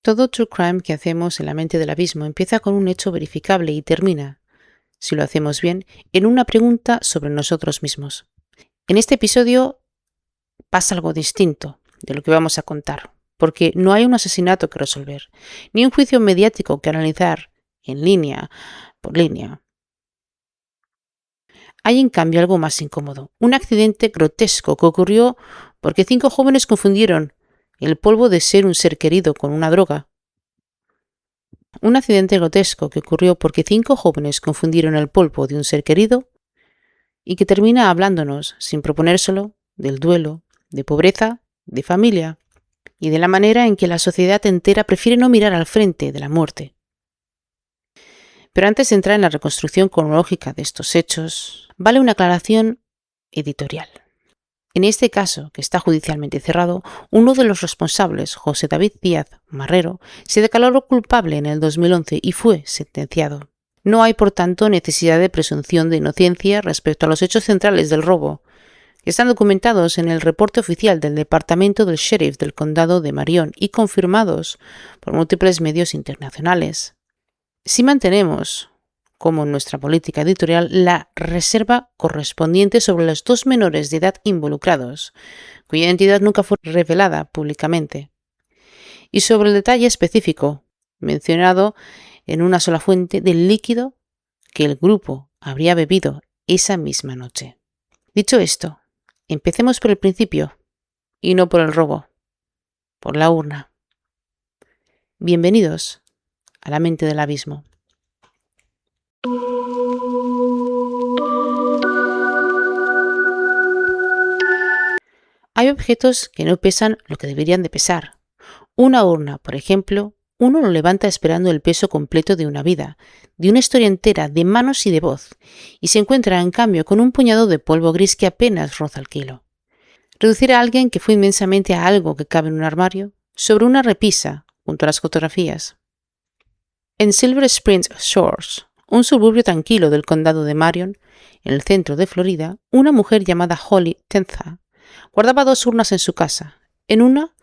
Todo true crime que hacemos en la mente del abismo empieza con un hecho verificable y termina, si lo hacemos bien, en una pregunta sobre nosotros mismos. En este episodio pasa algo distinto de lo que vamos a contar, porque no hay un asesinato que resolver, ni un juicio mediático que analizar en línea por línea. Hay en cambio algo más incómodo, un accidente grotesco que ocurrió porque 5 jóvenes confundieron el polvo de ser un ser querido con una droga. Un accidente grotesco que ocurrió porque 5 jóvenes confundieron el polvo de un ser querido y que termina hablándonos, sin proponérselo, del duelo, de pobreza, de familia y de la manera en que la sociedad entera prefiere no mirar al frente de la muerte. Pero antes de entrar en la reconstrucción cronológica de estos hechos, vale una aclaración editorial. En este caso, que está judicialmente cerrado, uno de los responsables, José David Díaz Marrero, se declaró culpable en el 2011 y fue sentenciado. No hay, por tanto, necesidad de presunción de inocencia respecto a los hechos centrales del robo, que están documentados en el reporte oficial del Departamento del Sheriff del Condado de Marion y confirmados por múltiples medios internacionales. Si mantenemos, como en nuestra política editorial, la reserva correspondiente sobre los 2 menores de edad involucrados, cuya identidad nunca fue revelada públicamente, y sobre el detalle específico mencionado en una sola fuente del líquido que el grupo habría bebido esa misma noche. Dicho esto, empecemos por el principio, y no por el robo, por la urna. Bienvenidos a la mente del abismo. Hay objetos que no pesan lo que deberían de pesar. Una urna, por ejemplo, uno lo levanta esperando el peso completo de una vida, de una historia entera, de manos y de voz, y se encuentra en cambio con un puñado de polvo gris que apenas roza el kilo. Reducir a alguien que fue inmensamente a algo que cabe en un armario, sobre una repisa, junto a las fotografías. En Silver Springs Shores, un suburbio tranquilo del condado de Marion, en el centro de Florida, una mujer llamada Holly Tenza guardaba 2 urnas en su casa. En una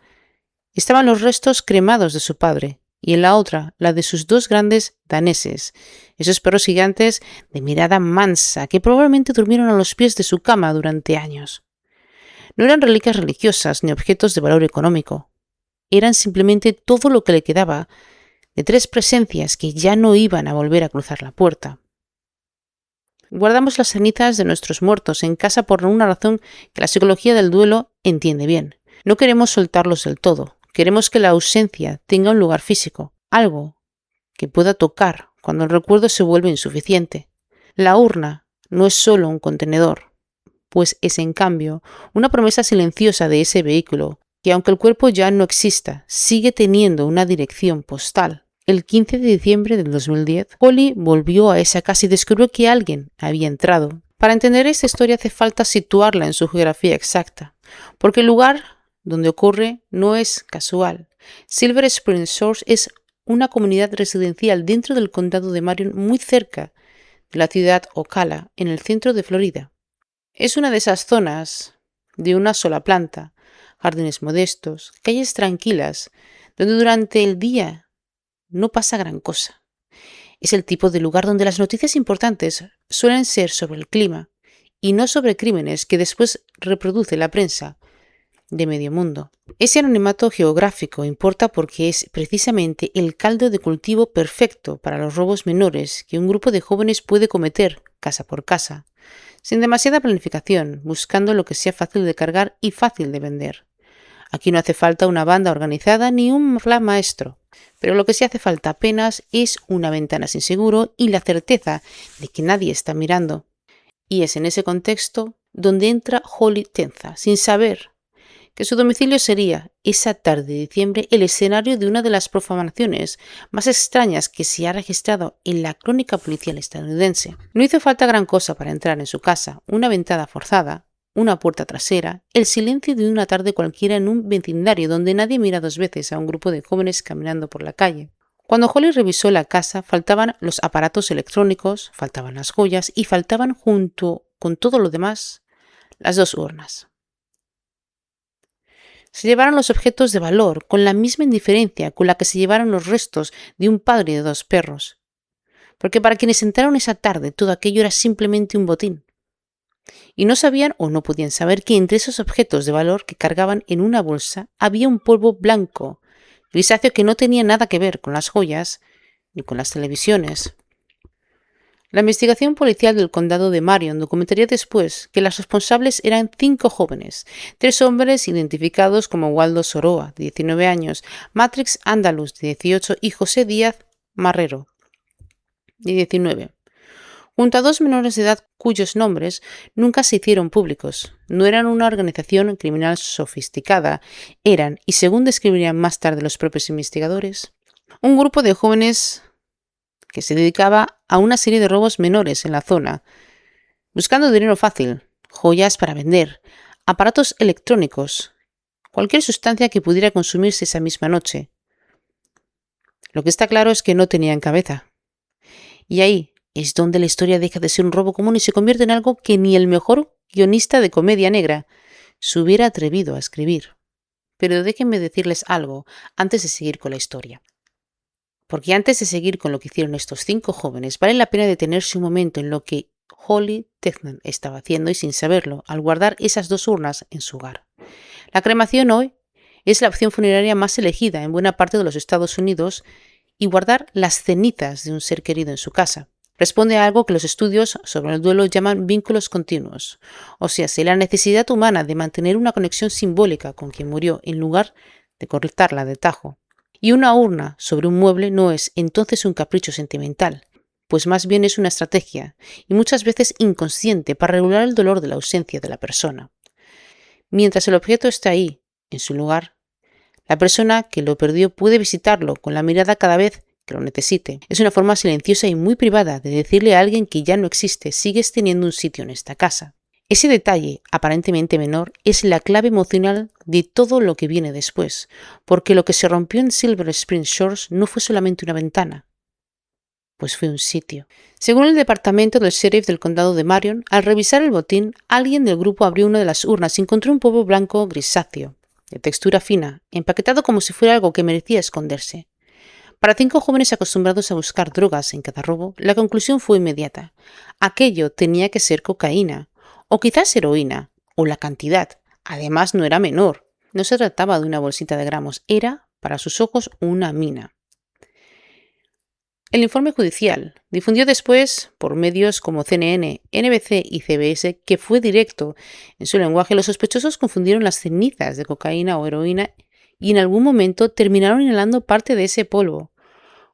estaban los restos cremados de su padre y en la otra la de sus 2 grandes daneses, esos perros gigantes de mirada mansa que probablemente durmieron a los pies de su cama durante años. No eran reliquias religiosas ni objetos de valor económico. Eran simplemente todo lo que le quedaba de 3 presencias que ya no iban a volver a cruzar la puerta. Guardamos las cenizas de nuestros muertos en casa por una razón que la psicología del duelo entiende bien. No queremos soltarlos del todo. Queremos que la ausencia tenga un lugar físico, algo que pueda tocar cuando el recuerdo se vuelve insuficiente. La urna no es solo un contenedor, pues es en cambio una promesa silenciosa de ese vehículo que, aunque el cuerpo ya no exista, sigue teniendo una dirección postal. El 15 de diciembre del 2010, Holly volvió a esa casa y descubrió que alguien había entrado. Para entender esta historia hace falta situarla en su geografía exacta, porque el lugar donde ocurre no es casual. Silver Springs Shores es una comunidad residencial dentro del condado de Marion, muy cerca de la ciudad Ocala, en el centro de Florida. Es una de esas zonas de una sola planta, jardines modestos, calles tranquilas, donde durante el día no pasa gran cosa. Es el tipo de lugar donde las noticias importantes suelen ser sobre el clima y no sobre crímenes que después reproduce la prensa de medio mundo. Ese anonimato geográfico importa porque es precisamente el caldo de cultivo perfecto para los robos menores que un grupo de jóvenes puede cometer casa por casa, sin demasiada planificación, buscando lo que sea fácil de cargar y fácil de vender. Aquí no hace falta una banda organizada ni un plan maestro, pero lo que sí hace falta apenas es una ventana sin seguro y la certeza de que nadie está mirando. Y es en ese contexto donde entra Holly Tenza, sin saber que su domicilio sería, esa tarde de diciembre, el escenario de una de las profanaciones más extrañas que se ha registrado en la crónica policial estadounidense. No hizo falta gran cosa para entrar en su casa, una ventana forzada, una puerta trasera, el silencio de una tarde cualquiera en un vecindario donde nadie mira 2 veces a un grupo de jóvenes caminando por la calle. Cuando Holly revisó la casa, faltaban los aparatos electrónicos, faltaban las joyas y faltaban, junto con todo lo demás, las 2 urnas. Se llevaron los objetos de valor con la misma indiferencia con la que se llevaron los restos de un padre y de 2 perros. Porque para quienes entraron esa tarde todo aquello era simplemente un botín. Y no sabían o no podían saber que entre esos objetos de valor que cargaban en una bolsa había un polvo blanco, grisáceo, que no tenía nada que ver con las joyas ni con las televisiones. La investigación policial del condado de Marion documentaría después que las responsables eran 5 jóvenes, 3 hombres identificados como Waldo Soroa, de 19 años, Matrix Andalus, de 18, y José Díaz Marrero, de 19, junto a 2 menores de edad cuyos nombres nunca se hicieron públicos. No eran una organización criminal sofisticada, eran, y según describirían más tarde los propios investigadores, un grupo de jóvenes que se dedicaba a una serie de robos menores en la zona, buscando dinero fácil, joyas para vender, aparatos electrónicos, cualquier sustancia que pudiera consumirse esa misma noche. Lo que está claro es que no tenían cabeza. Y ahí es donde la historia deja de ser un robo común y se convierte en algo que ni el mejor guionista de comedia negra se hubiera atrevido a escribir. Pero déjenme decirles algo antes de seguir con la historia. Porque antes de seguir con lo que hicieron estos 5 jóvenes, vale la pena detenerse un momento en lo que Holly Tegnan estaba haciendo y sin saberlo, al guardar esas 2 urnas en su hogar. La cremación hoy es la opción funeraria más elegida en buena parte de los Estados Unidos, y guardar las cenizas de un ser querido en su casa responde a algo que los estudios sobre el duelo llaman vínculos continuos, o sea, si la necesidad humana de mantener una conexión simbólica con quien murió en lugar de cortarla de tajo. Y una urna sobre un mueble no es entonces un capricho sentimental, pues más bien es una estrategia, y muchas veces inconsciente, para regular el dolor de la ausencia de la persona. Mientras el objeto está ahí, en su lugar, la persona que lo perdió puede visitarlo con la mirada cada vez que lo necesite. Es una forma silenciosa y muy privada de decirle a alguien que ya no existe: sigues teniendo un sitio en esta casa. Ese detalle, aparentemente menor, es la clave emocional de todo lo que viene después, porque lo que se rompió en Silver Spring Shores no fue solamente una ventana, pues fue un sitio. Según el departamento del sheriff del condado de Marion, al revisar el botín, alguien del grupo abrió una de las urnas y encontró un polvo blanco grisáceo, de textura fina, empaquetado como si fuera algo que merecía esconderse. Para 5 jóvenes acostumbrados a buscar drogas en cada robo, la conclusión fue inmediata. Aquello tenía que ser cocaína, o quizás heroína, o la cantidad. Además, no era menor. No se trataba de una bolsita de gramos, era, para sus ojos, una mina. El informe judicial, difundido después por medios como CNN, NBC y CBS, que fue directo en su lenguaje, los sospechosos confundieron las cenizas de cocaína o heroína y en algún momento terminaron inhalando parte de ese polvo,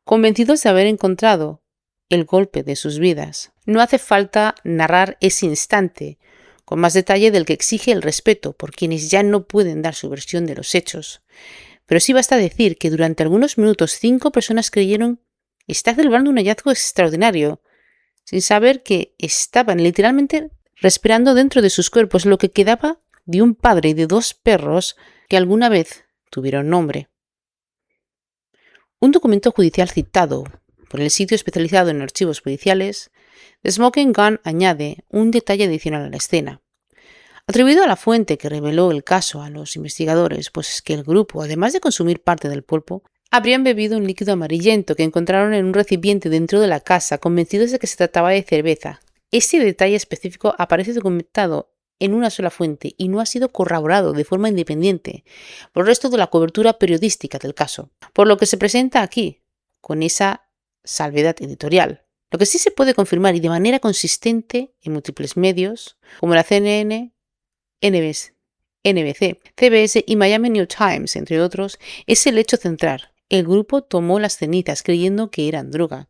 convencidos de haber encontrado el golpe de sus vidas. No hace falta narrar ese instante con más detalle del que exige el respeto por quienes ya no pueden dar su versión de los hechos. Pero sí basta decir que durante algunos minutos 5 personas creyeron estar celebrando un hallazgo extraordinario, sin saber que estaban literalmente respirando dentro de sus cuerpos lo que quedaba de un padre y de 2 perros que alguna vez tuvieron nombre. Un documento judicial citado por el sitio especializado en archivos policiales, The Smoking Gun, añade un detalle adicional a la escena. Atribuido a la fuente que reveló el caso a los investigadores, pues es que el grupo, además de consumir parte del polvo, habrían bebido un líquido amarillento que encontraron en un recipiente dentro de la casa, convencidos de que se trataba de cerveza. Este detalle específico aparece documentado en una sola fuente y no ha sido corroborado de forma independiente por el resto de la cobertura periodística del caso, por lo que se presenta aquí, con esa salvedad editorial. Lo que sí se puede confirmar y de manera consistente en múltiples medios, como la CNN, NBC, CBS y Miami New Times, entre otros, es el hecho central. El grupo tomó las cenizas creyendo que eran droga,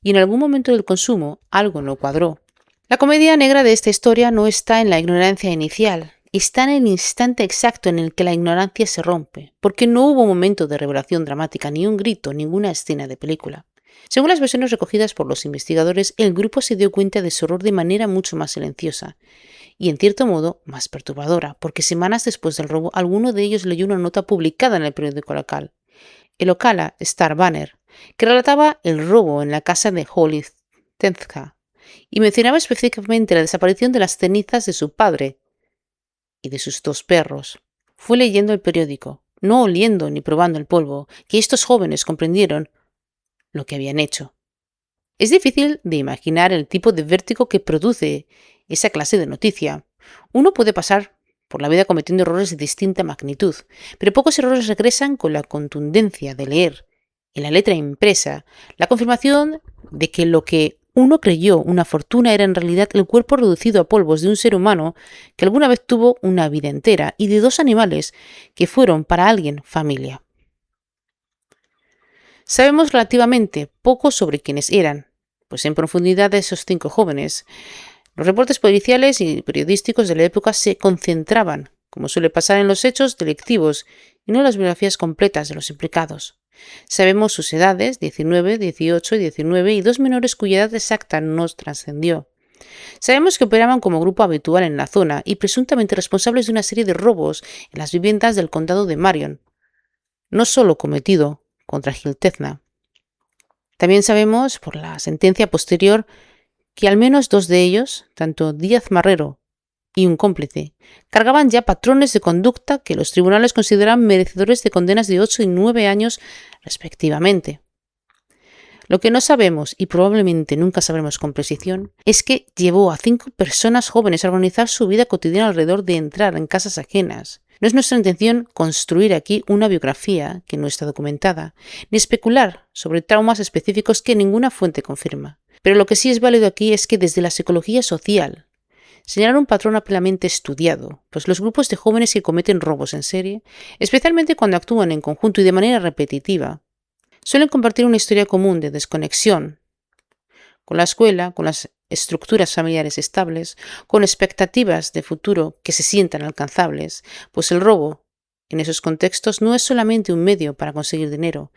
y en algún momento del consumo algo no cuadró. La comedia negra de esta historia no está en la ignorancia inicial, está en el instante exacto en el que la ignorancia se rompe, porque no hubo momento de revelación dramática, ni un grito, ninguna escena de película. Según las versiones recogidas por los investigadores, el grupo se dio cuenta de su error de manera mucho más silenciosa y, en cierto modo, más perturbadora, porque semanas después del robo, alguno de ellos leyó una nota publicada en el periódico local, el Ocala Star Banner, que relataba el robo en la casa de Holly Tegnan y mencionaba específicamente la desaparición de las cenizas de su padre y de sus 2 perros. Fue leyendo el periódico, no oliendo ni probando el polvo, que estos jóvenes comprendieron lo que habían hecho. Es difícil de imaginar el tipo de vértigo que produce esa clase de noticia. Uno puede pasar por la vida cometiendo errores de distinta magnitud, pero pocos errores regresan con la contundencia de leer en la letra impresa la confirmación de que lo que uno creyó una fortuna era en realidad el cuerpo reducido a polvos de un ser humano que alguna vez tuvo una vida entera y de dos animales que fueron para alguien familia. Sabemos relativamente poco sobre quiénes eran, pues en profundidad de esos 5 jóvenes, los reportes policiales y periodísticos de la época se concentraban, como suele pasar en los hechos delictivos, y no en las biografías completas de los implicados. Sabemos sus edades, 19, 18 y 19, y 2 menores cuya edad exacta no trascendió. Sabemos que operaban como grupo habitual en la zona y presuntamente responsables de una serie de robos en las viviendas del condado de Marion, no solo cometido contra Gil Tezna. También sabemos, por la sentencia posterior, que al menos 2 de ellos, tanto Díaz Marrero y un cómplice, cargaban ya patrones de conducta que los tribunales consideran merecedores de condenas de 8 y 9 años respectivamente. Lo que no sabemos, y probablemente nunca sabremos con precisión, es que llevó a 5 personas jóvenes a organizar su vida cotidiana alrededor de entrar en casas ajenas. No es nuestra intención construir aquí una biografía que no está documentada, ni especular sobre traumas específicos que ninguna fuente confirma. Pero lo que sí es válido aquí es que desde la psicología social señalar un patrón ampliamente estudiado, pues los grupos de jóvenes que cometen robos en serie, especialmente cuando actúan en conjunto y de manera repetitiva, suelen compartir una historia común de desconexión con la escuela, con las estructuras familiares estables, con expectativas de futuro que se sientan alcanzables, pues el robo en esos contextos no es solamente un medio para conseguir dinero,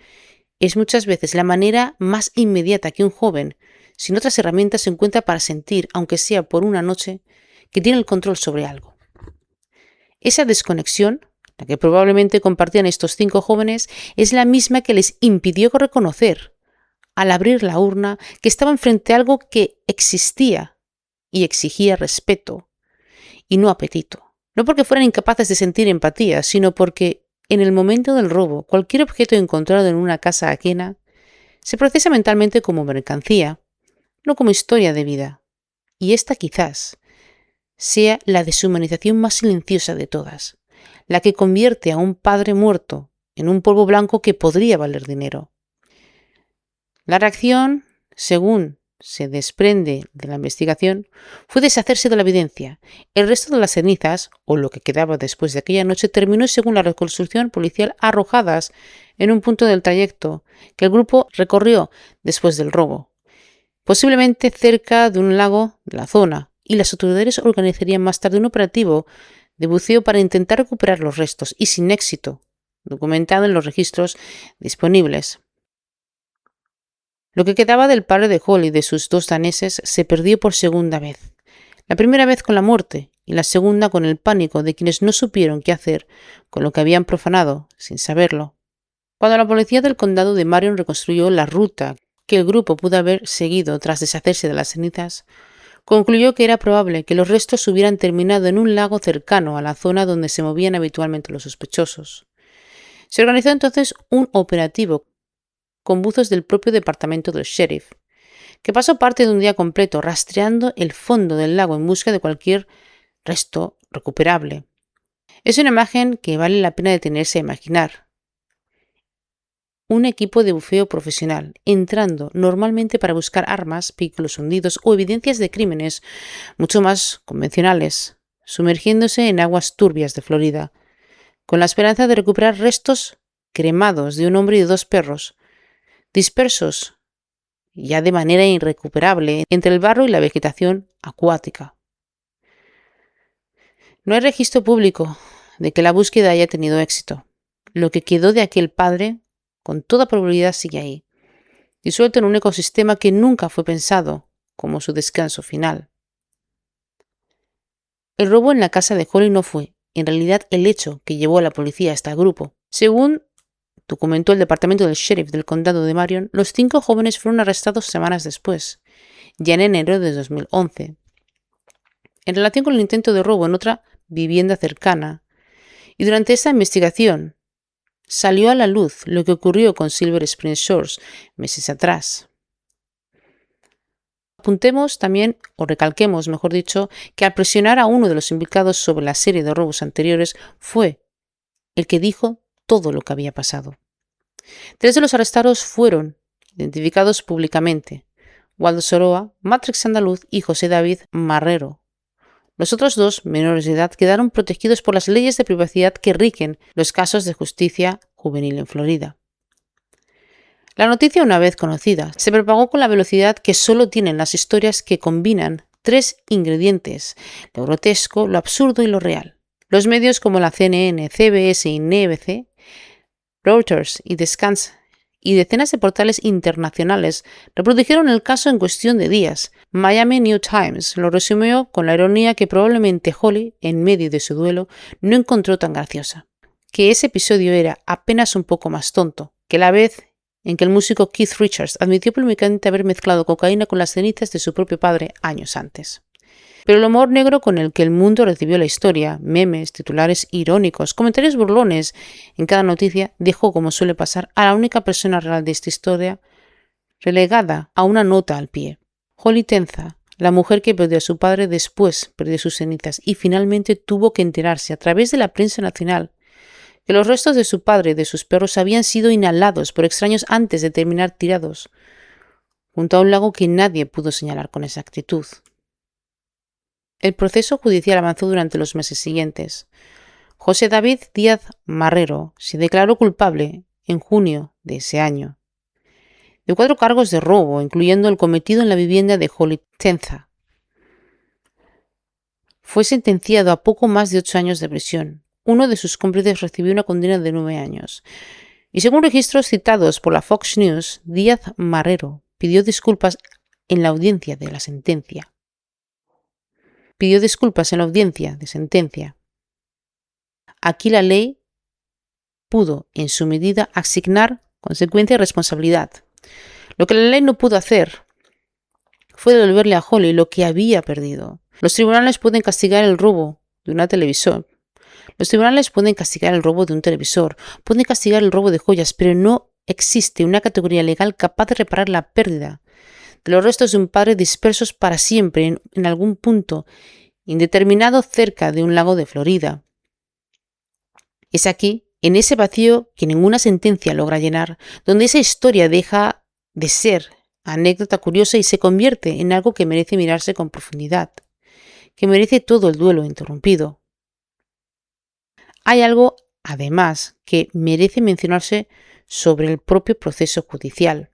es muchas veces la manera más inmediata que un joven, sin otras herramientas, se encuentra para sentir, aunque sea por una noche, que tiene el control sobre algo. Esa desconexión, la que probablemente compartían estos 5 jóvenes, es la misma que les impidió reconocer, al abrir la urna, que estaban frente a algo que existía y exigía respeto y no apetito. No porque fueran incapaces de sentir empatía, sino porque en el momento del robo, cualquier objeto encontrado en una casa ajena se procesa mentalmente como mercancía, no como historia de vida. Y esta quizás sea la deshumanización más silenciosa de todas, la que convierte a un padre muerto en un polvo blanco que podría valer dinero. La reacción, según se desprende de la investigación, fue deshacerse de la evidencia. El resto de las cenizas, o lo que quedaba después de aquella noche, terminó, según la reconstrucción policial, arrojadas en un punto del trayecto que el grupo recorrió después del robo, posiblemente cerca de un lago de la zona, y las autoridades organizarían más tarde un operativo de buceo para intentar recuperar los restos, y sin éxito, documentado en los registros disponibles. Lo que quedaba del padre de Hall y de sus 2 daneses se perdió por segunda vez. La primera vez con la muerte y la segunda con el pánico de quienes no supieron qué hacer con lo que habían profanado, sin saberlo. Cuando la policía del condado de Marion reconstruyó la ruta que el grupo pudo haber seguido tras deshacerse de las cenizas, concluyó que era probable que los restos hubieran terminado en un lago cercano a la zona donde se movían habitualmente los sospechosos. Se organizó entonces un operativo con buzos del propio departamento del sheriff, que pasó parte de un día completo rastreando el fondo del lago en busca de cualquier resto recuperable. Es una imagen que vale la pena detenerse a imaginar. Un equipo de bufeo profesional, entrando normalmente para buscar armas, vehículos hundidos o evidencias de crímenes mucho más convencionales, sumergiéndose en aguas turbias de Florida, con la esperanza de recuperar restos cremados de un hombre y de 2 perros, dispersos ya de manera irrecuperable entre el barro y la vegetación acuática. No hay registro público de que la búsqueda haya tenido éxito. Lo que quedó de aquel padre, con toda probabilidad, sigue ahí, disuelto en un ecosistema que nunca fue pensado como su descanso final. El robo en la casa de Holly no fue, en realidad, el hecho que llevó a la policía hasta el grupo. Según documentó el departamento del sheriff del condado de Marion, los 5 jóvenes fueron arrestados semanas después, ya en enero de 2011, en relación con el intento de robo en otra vivienda cercana, Y durante esta investigación salió a la luz lo que ocurrió con Silver Spring Shores meses atrás. Apuntemos también, o recalquemos, mejor dicho, que al presionar a uno de los implicados sobre la serie de robos anteriores fue el que dijo todo lo que había pasado. 3 de los arrestados fueron identificados públicamente: Waldo Soroa, Matrix Andaluz y José David Marrero. Los otros 2, menores de edad, quedaron protegidos por las leyes de privacidad que rigen los casos de justicia juvenil en Florida. La noticia, una vez conocida, se propagó con la velocidad que solo tienen las historias que combinan 3 ingredientes: lo grotesco, lo absurdo y lo real. Los medios como la CNN, CBS y NBC, Reuters y The Scans y decenas de portales internacionales reprodujeron el caso en cuestión de días. Miami New Times lo resumió con la ironía que probablemente Holly, en medio de su duelo, no encontró tan graciosa: que ese episodio era apenas un poco más tonto que la vez en que el músico Keith Richards admitió públicamente haber mezclado cocaína con las cenizas de su propio padre años antes. Pero el humor negro con el que el mundo recibió la historia, memes, titulares irónicos, comentarios burlones en cada noticia, dejó, como suele pasar, a la única persona real de esta historia relegada a una nota al pie: Holly Tenza, la mujer que perdió a su padre, después perdió sus cenizas y finalmente tuvo que enterarse a través de la prensa nacional que los restos de su padre y de sus perros habían sido inhalados por extraños antes de terminar tirados junto a un lago que nadie pudo señalar con exactitud. El proceso judicial avanzó durante los meses siguientes. José David Díaz Marrero se declaró culpable en junio de ese año de 4 cargos de robo, incluyendo el cometido en la vivienda de Holly Tenza. Fue sentenciado a poco más de 8 años de prisión. Uno de sus cómplices recibió una condena de 9 años. Y según registros citados por la Fox News, Díaz Marrero pidió disculpas en la audiencia de sentencia. Aquí la ley pudo, en su medida, asignar consecuencia y responsabilidad. Lo que la ley no pudo hacer fue devolverle a Holly lo que había perdido. Los tribunales pueden castigar el robo de un televisor, pueden castigar el robo de joyas, pero no existe una categoría legal capaz de reparar la pérdida de los restos de un padre dispersos para siempre en algún punto indeterminado cerca de un lago de Florida. Es aquí, en ese vacío que ninguna sentencia logra llenar, donde esa historia deja de ser anécdota curiosa y se convierte en algo que merece mirarse con profundidad, que merece todo el duelo interrumpido. Hay algo, además, que merece mencionarse sobre el propio proceso judicial.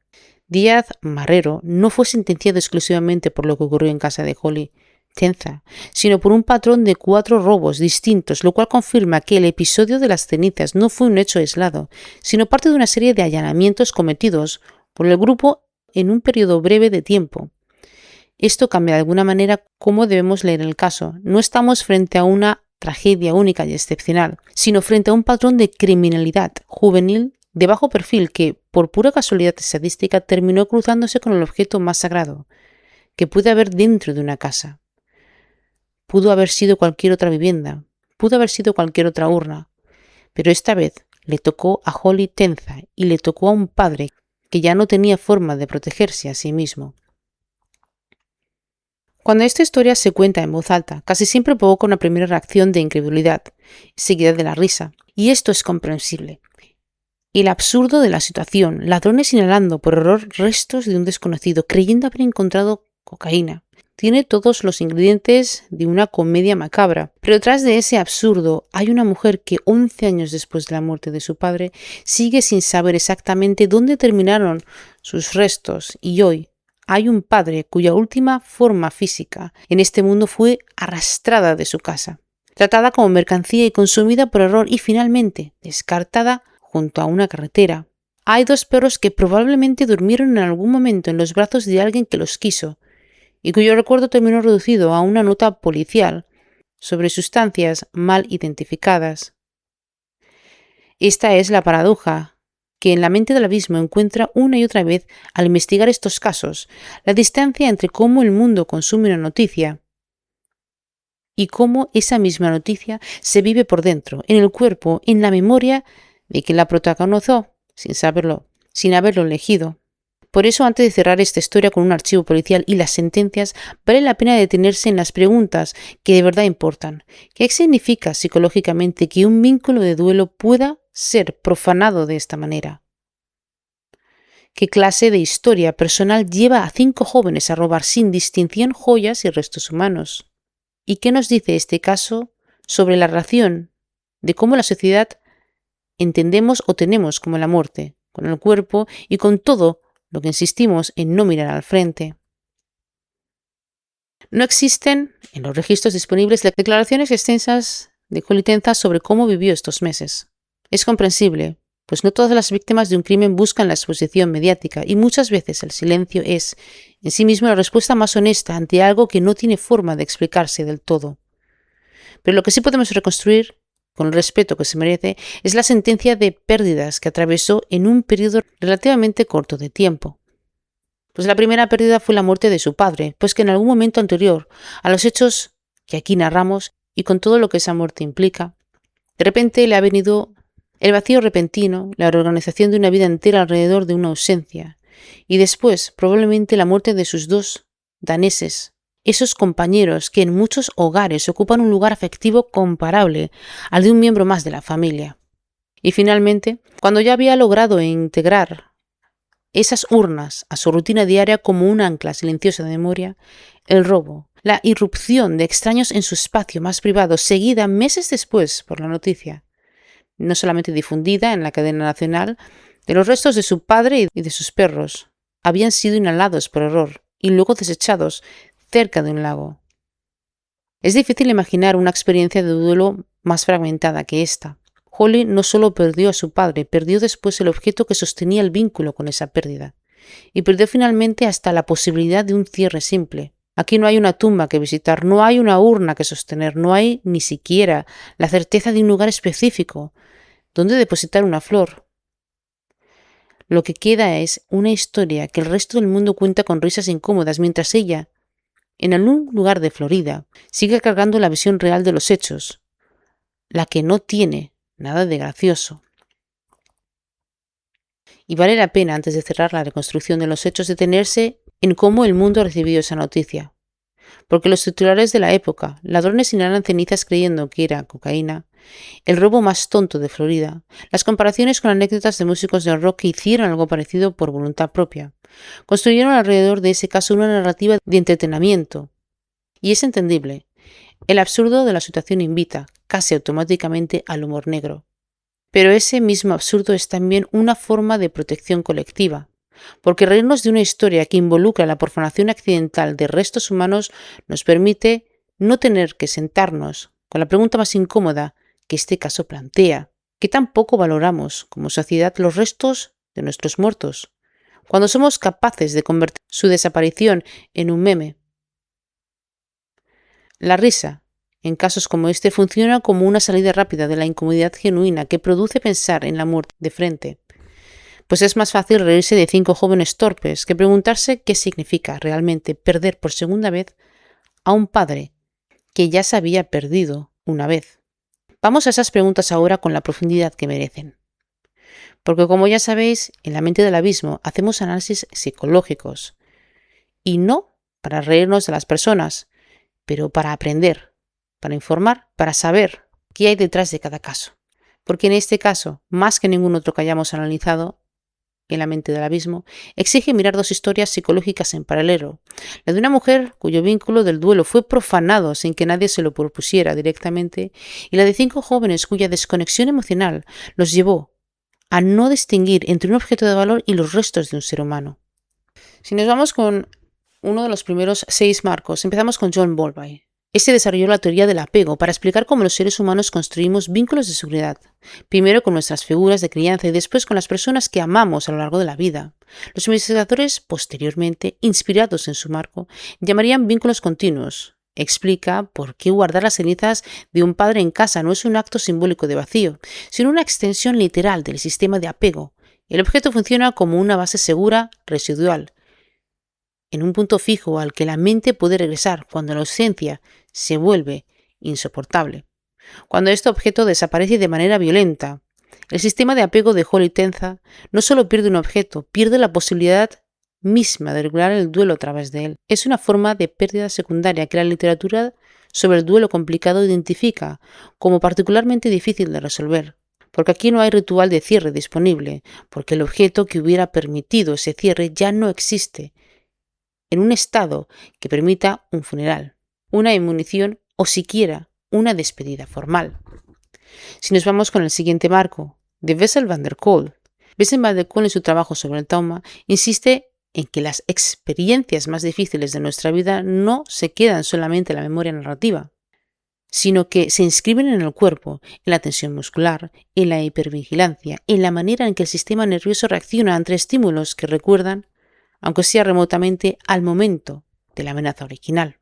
Díaz Marrero no fue sentenciado exclusivamente por lo que ocurrió en casa de Holly Tenza, sino por un patrón de 4 robos distintos, lo cual confirma que el episodio de las cenizas no fue un hecho aislado, sino parte de una serie de allanamientos cometidos por el grupo en un periodo breve de tiempo. Esto cambia de alguna manera cómo debemos leer el caso. No estamos frente a una tragedia única y excepcional, sino frente a un patrón de criminalidad juvenil de bajo perfil que, por pura casualidad estadística, terminó cruzándose con el objeto más sagrado que puede haber dentro de una casa. Pudo haber sido cualquier otra vivienda, pudo haber sido cualquier otra urna, pero esta vez le tocó a Holly Tenza y le tocó a un padre que ya no tenía forma de protegerse a sí mismo. Cuando esta historia se cuenta en voz alta, casi siempre provoca una primera reacción de incredulidad, seguida de la risa, y esto es comprensible. El absurdo de la situación: ladrones inhalando por error restos de un desconocido, creyendo haber encontrado cocaína. Tiene todos los ingredientes de una comedia macabra, pero detrás de ese absurdo hay una mujer que 11 años después de la muerte de su padre sigue sin saber exactamente dónde terminaron sus restos, y hoy hay un padre cuya última forma física en este mundo fue arrastrada de su casa, tratada como mercancía y consumida por error y finalmente descartada junto a una carretera. Hay 2 perros que probablemente durmieron en algún momento en los brazos de alguien que los quiso y cuyo recuerdo terminó reducido a una nota policial sobre sustancias mal identificadas. Esta es la paradoja que en la mente del abismo encuentra una y otra vez al investigar estos casos: la distancia entre cómo el mundo consume una noticia y cómo esa misma noticia se vive por dentro, en el cuerpo, en la memoria de quien la protagonizó, sin saberlo, sin haberlo elegido. Por eso, antes de cerrar esta historia con un archivo policial y las sentencias, vale la pena detenerse en las preguntas que de verdad importan. ¿Qué significa psicológicamente que un vínculo de duelo pueda ser profanado de esta manera? ¿Qué clase de historia personal lleva a 5 jóvenes a robar sin distinción joyas y restos humanos? ¿Y qué nos dice este caso sobre la relación de cómo la sociedad entendemos o tenemos como la muerte, con el cuerpo y con todo lo que insistimos en no mirar al frente? No existen en los registros disponibles declaraciones extensas de Holly Tenza sobre cómo vivió estos meses. Es comprensible, pues no todas las víctimas de un crimen buscan la exposición mediática y muchas veces el silencio es, en sí mismo, la respuesta más honesta ante algo que no tiene forma de explicarse del todo. Pero lo que sí podemos reconstruir, con el respeto que se merece, es la sentencia de pérdidas que atravesó en un periodo relativamente corto de tiempo. Pues la primera pérdida fue la muerte de su padre, pues que en algún momento anterior a los hechos que aquí narramos y con todo lo que esa muerte implica, de repente le ha venido el vacío repentino, la reorganización de una vida entera alrededor de una ausencia, y después probablemente la muerte de sus 2 daneses, esos compañeros que en muchos hogares ocupan un lugar afectivo comparable al de un miembro más de la familia. Y finalmente, cuando ya había logrado integrar esas urnas a su rutina diaria como un ancla silenciosa de memoria, el robo, la irrupción de extraños en su espacio más privado, seguida meses después por la noticia, no solamente difundida en la cadena nacional, de los restos de su padre y de sus perros, habían sido inhalados por error y luego desechados cerca de un lago. Es difícil imaginar una experiencia de duelo más fragmentada que esta. Holly no solo perdió a su padre, perdió después el objeto que sostenía el vínculo con esa pérdida, y perdió finalmente hasta la posibilidad de un cierre simple. Aquí no hay una tumba que visitar, no hay una urna que sostener, no hay ni siquiera la certeza de un lugar específico donde depositar una flor. Lo que queda es una historia que el resto del mundo cuenta con risas incómodas, mientras ella, en algún lugar de Florida, sigue cargando la visión real de los hechos, la que no tiene nada de gracioso. Y vale la pena, antes de cerrar la reconstrucción de los hechos, detenerse en cómo el mundo ha recibido esa noticia. Porque los titulares de la época, ladrones inhalan cenizas creyendo que era cocaína, el robo más tonto de Florida, las comparaciones con anécdotas de músicos de rock que hicieron algo parecido por voluntad propia, construyeron alrededor de ese caso una narrativa de entretenimiento. Y es entendible. El absurdo de la situación invita, casi automáticamente, al humor negro. Pero ese mismo absurdo es también una forma de protección colectiva, porque reírnos de una historia que involucra la profanación accidental de restos humanos nos permite no tener que sentarnos con la pregunta más incómoda que este caso plantea: ¿qué tan poco valoramos como sociedad los restos de nuestros muertos, cuando somos capaces de convertir su desaparición en un meme? La risa, en casos como este, funciona como una salida rápida de la incomodidad genuina que produce pensar en la muerte de frente. Pues es más fácil reírse de 5 jóvenes torpes que preguntarse qué significa realmente perder por segunda vez a un padre que ya se había perdido una vez. Vamos a esas preguntas ahora con la profundidad que merecen. Porque como ya sabéis, en La mente del abismo hacemos análisis psicológicos. Y no para reírnos de las personas, pero para aprender, para informar, para saber qué hay detrás de cada caso. Porque en este caso, más que ningún otro que hayamos analizado, en La mente del abismo, exige mirar 2 historias psicológicas en paralelo. La de una mujer cuyo vínculo del duelo fue profanado sin que nadie se lo propusiera directamente, y la de 5 jóvenes cuya desconexión emocional los llevó a no distinguir entre un objeto de valor y los restos de un ser humano. Si nos vamos con uno de los primeros 6 marcos, empezamos con John Bowlby. Este desarrolló la teoría del apego para explicar cómo los seres humanos construimos vínculos de seguridad, primero con nuestras figuras de crianza y después con las personas que amamos a lo largo de la vida. Los investigadores, posteriormente, inspirados en su marco, llamarían vínculos continuos. Explica por qué guardar las cenizas de un padre en casa no es un acto simbólico de vacío, sino una extensión literal del sistema de apego. El objeto funciona como una base segura, residual, en un punto fijo al que la mente puede regresar cuando la ausencia se vuelve insoportable. Cuando este objeto desaparece de manera violenta, el sistema de apego de Hall y Tenza no solo pierde un objeto, pierde la posibilidad misma de regular el duelo a través de él. Es una forma de pérdida secundaria que la literatura sobre el duelo complicado identifica como particularmente difícil de resolver, porque aquí no hay ritual de cierre disponible, porque el objeto que hubiera permitido ese cierre ya no existe en un estado que permita un funeral, una inmunición o siquiera una despedida formal. Si nos vamos con el siguiente marco, de Bessel van der Kolk. Bessel van der Kolk en su trabajo sobre el trauma insiste en que las experiencias más difíciles de nuestra vida no se quedan solamente en la memoria narrativa, sino que se inscriben en el cuerpo, en la tensión muscular, en la hipervigilancia, en la manera en que el sistema nervioso reacciona ante estímulos que recuerdan, aunque sea remotamente, al momento de la amenaza original.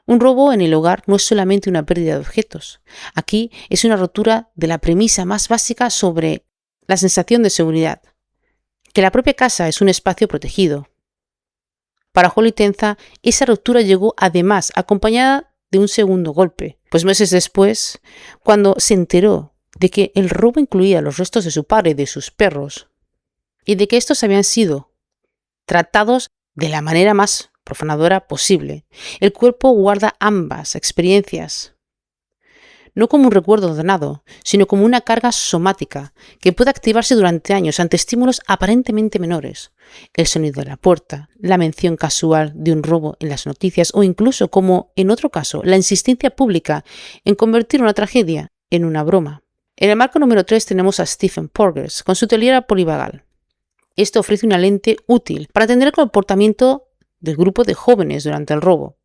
Un robo en el hogar no es solamente una pérdida de objetos. Aquí es una rotura de la premisa más básica sobre la sensación de seguridad, que la propia casa es un espacio protegido. Para Hall y Tenza, esa ruptura llegó además acompañada de un segundo golpe, pues meses después, cuando se enteró de que el robo incluía los restos de su padre y de sus perros, y de que estos habían sido tratados de la manera más profanadora posible, el cuerpo guarda ambas experiencias, no como un recuerdo ordenado, sino como una carga somática que puede activarse durante años ante estímulos aparentemente menores. El sonido de la puerta, la mención casual de un robo en las noticias o incluso, como en otro caso, la insistencia pública en convertir una tragedia en una broma. En el marco número 3 tenemos a Stephen Porges con su teoría polivagal. Esto ofrece una lente útil para entender el comportamiento del grupo de jóvenes durante el robo.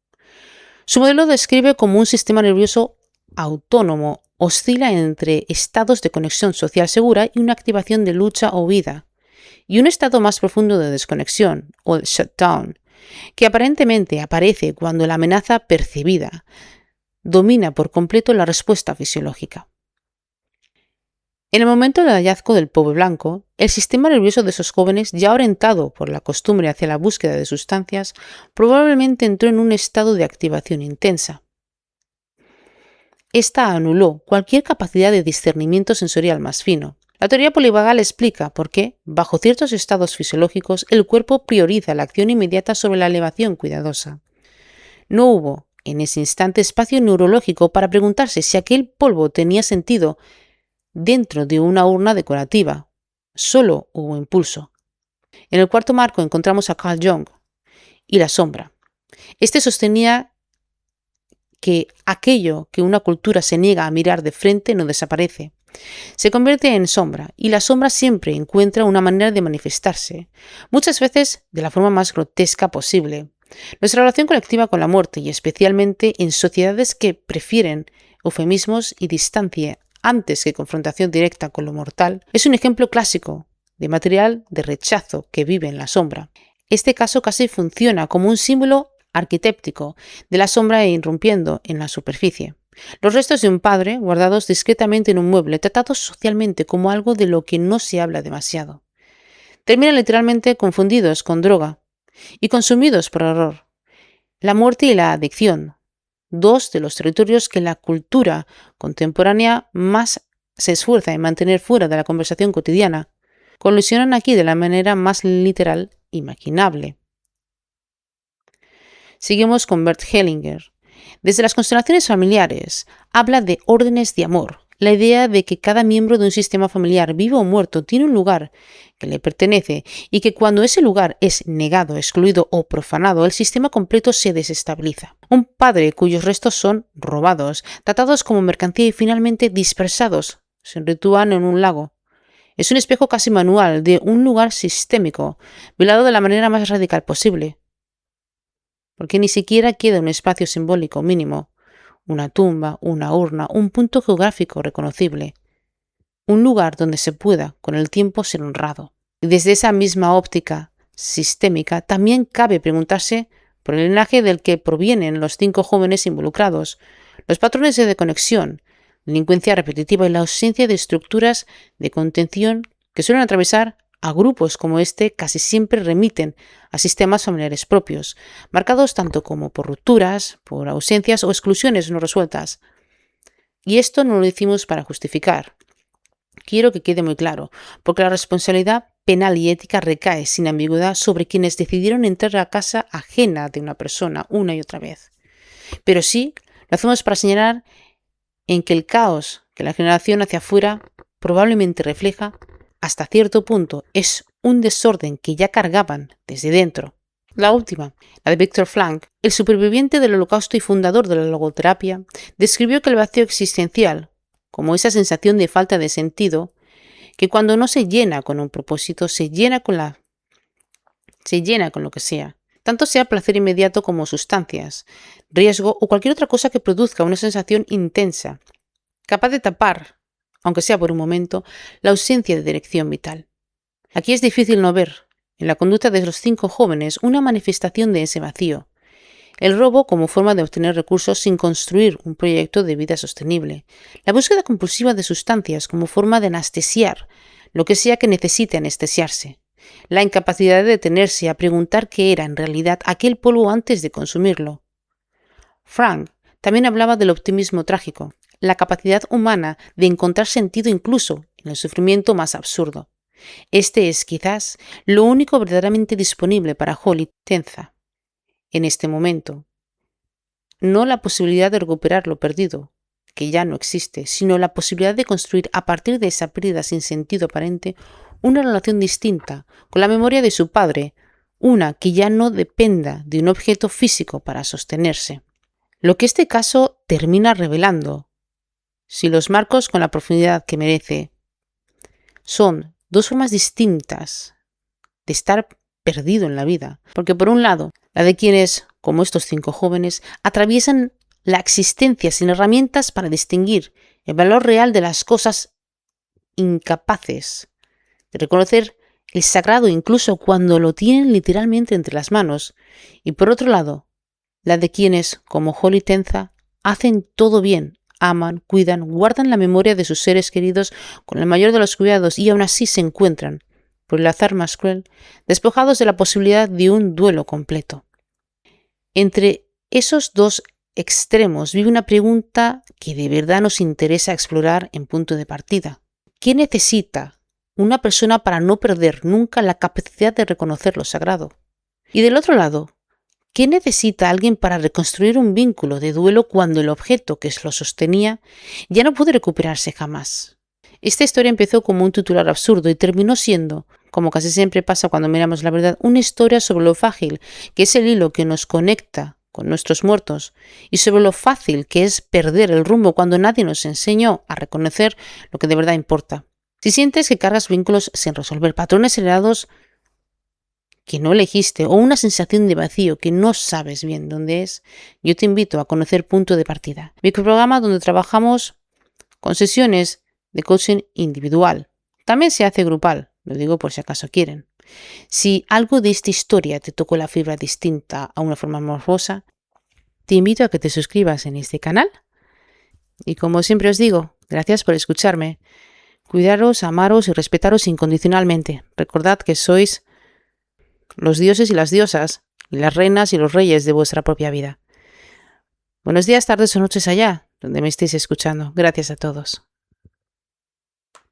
Su modelo describe como un sistema nervioso autónomo, oscila entre estados de conexión social segura y una activación de lucha o huida, y un estado más profundo de desconexión, o el shutdown, que aparentemente aparece cuando la amenaza percibida domina por completo la respuesta fisiológica. En el momento del hallazgo del polvo blanco, el sistema nervioso de esos jóvenes, ya orientado por la costumbre hacia la búsqueda de sustancias, probablemente entró en un estado de activación intensa. Esta anuló cualquier capacidad de discernimiento sensorial más fino. La teoría polivagal explica por qué, bajo ciertos estados fisiológicos, el cuerpo prioriza la acción inmediata sobre la elevación cuidadosa. No hubo, en ese instante, espacio neurológico para preguntarse si aquel polvo tenía sentido dentro de una urna decorativa. Solo hubo impulso. En el cuarto marco encontramos a Carl Jung y la sombra. Este sostenía que aquello que una cultura se niega a mirar de frente no desaparece. Se convierte en sombra, y la sombra siempre encuentra una manera de manifestarse, muchas veces de la forma más grotesca posible. Nuestra relación colectiva con la muerte, y especialmente en sociedades que prefieren eufemismos y distancia antes que confrontación directa con lo mortal, es un ejemplo clásico de material de rechazo que vive en la sombra. Este caso casi funciona como un símbolo arquetípico de la sombra irrumpiendo en la superficie. Los restos de un padre guardados discretamente en un mueble, tratados socialmente como algo de lo que no se habla demasiado. Terminan literalmente confundidos con droga y consumidos por error. La muerte y la adicción, dos de los territorios que la cultura contemporánea más se esfuerza en mantener fuera de la conversación cotidiana, colisionan aquí de la manera más literal imaginable. Seguimos con Bert Hellinger. Desde las constelaciones familiares, habla de órdenes de amor, la idea de que cada miembro de un sistema familiar, vivo o muerto, tiene un lugar que le pertenece y que cuando ese lugar es negado, excluido o profanado, el sistema completo se desestabiliza. Un padre cuyos restos son robados, tratados como mercancía y finalmente dispersados, se rituan en un lago. Es un espejo casi manual de un lugar sistémico, violado de la manera más radical posible, porque ni siquiera queda un espacio simbólico mínimo, una tumba, una urna, un punto geográfico reconocible, un lugar donde se pueda, con el tiempo, ser honrado. Y desde esa misma óptica sistémica, también cabe preguntarse por el linaje del que provienen los 5 jóvenes involucrados, los patrones de desconexión, delincuencia repetitiva y la ausencia de estructuras de contención que suelen atravesar a grupos como este casi siempre remiten a sistemas familiares propios, marcados tanto como por rupturas, por ausencias o exclusiones no resueltas. Y esto no lo decimos para justificar. Quiero que quede muy claro, porque la responsabilidad penal y ética recae sin ambigüedad sobre quienes decidieron entrar a casa ajena de una persona una y otra vez. Pero sí, lo hacemos para señalar en que el caos que la generación hacia afuera probablemente refleja, hasta cierto punto, es un desorden que ya cargaban desde dentro. La última, la de Viktor Frankl, el superviviente del Holocausto y fundador de la logoterapia, describió que el vacío existencial, como esa sensación de falta de sentido, que cuando no se llena con un propósito, se llena con lo que sea, tanto sea placer inmediato como sustancias, riesgo o cualquier otra cosa que produzca una sensación intensa, capaz de tapar, aunque sea por un momento, la ausencia de dirección vital. Aquí es difícil no ver, en la conducta de los 5 jóvenes, una manifestación de ese vacío. El robo como forma de obtener recursos sin construir un proyecto de vida sostenible. La búsqueda compulsiva de sustancias como forma de anestesiar lo que sea que necesite anestesiarse. La incapacidad de detenerse a preguntar qué era en realidad aquel polvo antes de consumirlo. Frank también hablaba del optimismo trágico, la capacidad humana de encontrar sentido incluso en el sufrimiento más absurdo. Este es, quizás, lo único verdaderamente disponible para Holly Tenza en este momento. No la posibilidad de recuperar lo perdido, que ya no existe, sino la posibilidad de construir a partir de esa pérdida sin sentido aparente una relación distinta con la memoria de su padre, una que ya no dependa de un objeto físico para sostenerse. Lo que este caso termina revelando, si los marcos con la profundidad que merece, son 2 formas distintas de estar perdido en la vida. Porque por un lado, la de quienes, como estos 5 jóvenes, atraviesan la existencia sin herramientas para distinguir el valor real de las cosas, incapaces de reconocer el sagrado incluso cuando lo tienen literalmente entre las manos. Y por otro lado, la de quienes, como Holly Tenza, hacen todo bien, aman, cuidan, guardan la memoria de sus seres queridos con el mayor de los cuidados y aún así se encuentran, por el azar más cruel, despojados de la posibilidad de un duelo completo. Entre esos 2 extremos vive una pregunta que de verdad nos interesa explorar en punto de partida. ¿Qué necesita una persona para no perder nunca la capacidad de reconocer lo sagrado? Y del otro lado, ¿qué necesita alguien para reconstruir un vínculo de duelo cuando el objeto que lo sostenía ya no puede recuperarse jamás? Esta historia empezó como un titular absurdo y terminó siendo, como casi siempre pasa cuando miramos la verdad, una historia sobre lo frágil que es el hilo que nos conecta con nuestros muertos y sobre lo fácil que es perder el rumbo cuando nadie nos enseñó a reconocer lo que de verdad importa. Si sientes que cargas vínculos sin resolver, patrones heredados que no elegiste o una sensación de vacío que no sabes bien dónde es, yo te invito a conocer Punto de Partida, mi programa donde trabajamos con sesiones de coaching individual. También se hace grupal, lo digo por si acaso quieren. Si algo de esta historia te tocó la fibra distinta a una forma morfosa, te invito a que te suscribas en este canal. Y como siempre os digo, gracias por escucharme. Cuidaros, amaros y respetaros incondicionalmente. Recordad que sois los dioses y las diosas, y las reinas y los reyes de vuestra propia vida. Buenos días, tardes o noches allá, donde me estéis escuchando. Gracias a todos.